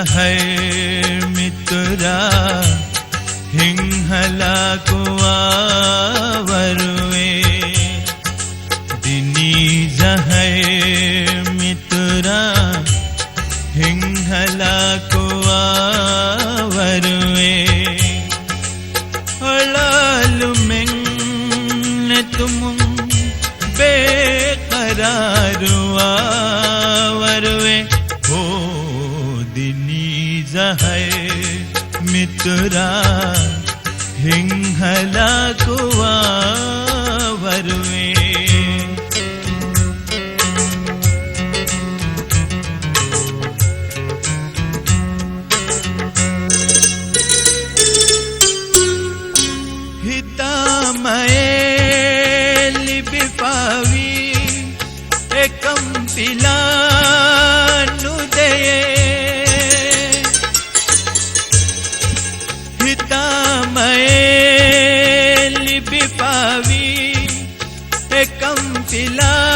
है मित्रा हिंहला कुआवरुए दिनी है मित्रा हिंहला कुआवरुए अलालु में तुम बेकरारुआ वरुए हो है मित्रा हिंहला कुआवरुए हितामये लिपिपावी एकम पिलानुदये लिपिपावी एकम पिलानुदये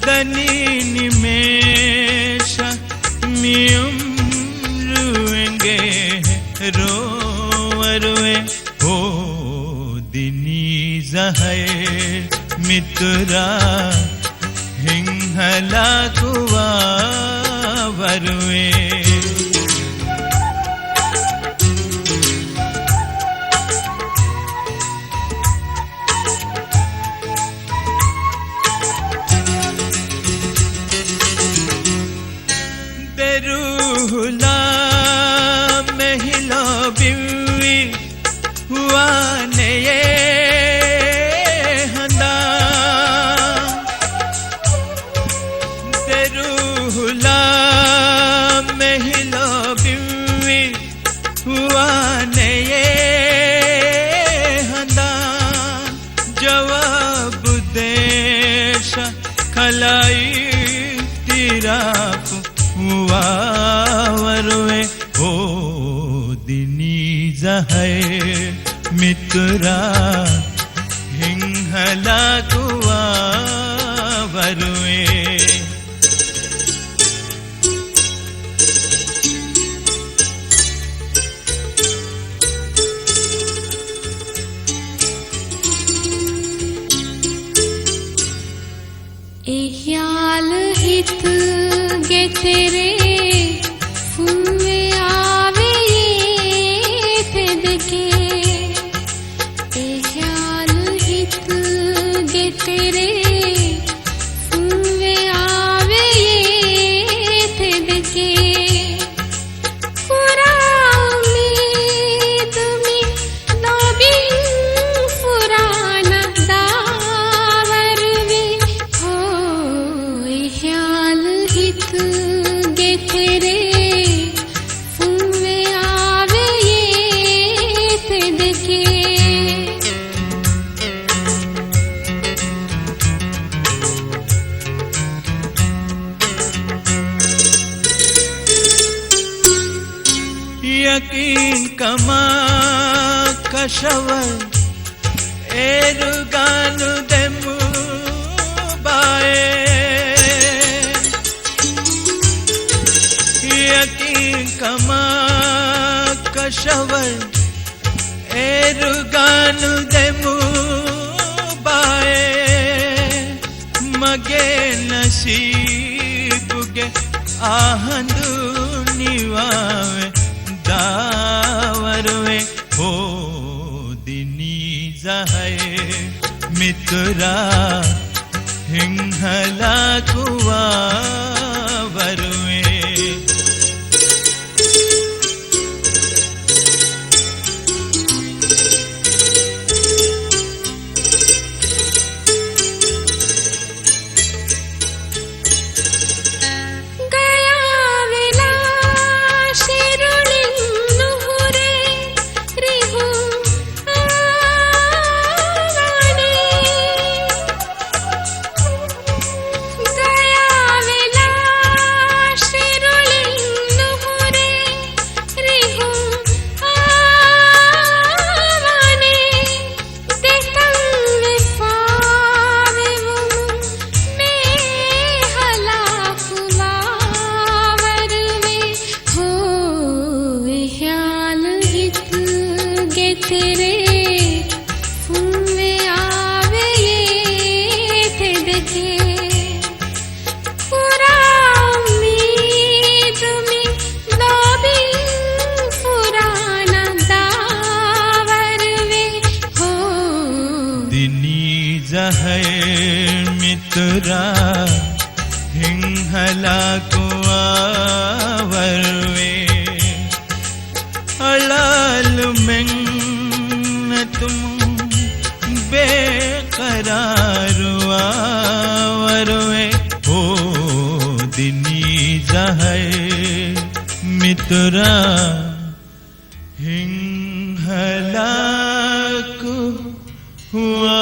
दनी निमेष मियुम रुएंगे रोवरुए हो दिनी है मित्रा हिंहला कुआवरुए बेरूहुला महिला बिवी हुआ ने ये हंदा बेरूहुला महिला बिवी हुआ ने ये हंदा जवाब देश खलाई तेरा वरुए हो दिनी है मित्रा हिंहला कुआवरुए एह्याल हित गे तेरे फुवे आवे थे देखे एह्याल हित गे तेरे फुवे आवे थे देखे पूरा उम्मीद में नबी पुराना दावर में हो एह्याल हित गे तेरे फुवे आवे थे देखे यकीन कमा कशवर एरुगानु देमु बाए यकीन कमा कशवर एरुगानु देमु बाए मगे नसीब गे आहंदु निवावे दावरुए हो दिनी है मित्रा हिंहला कुआवरुए हलाकु आवरवे अलाल में तुम बेकरार आवरवे हो दिनी जहर मित्रा हिंग हलाकु हुआ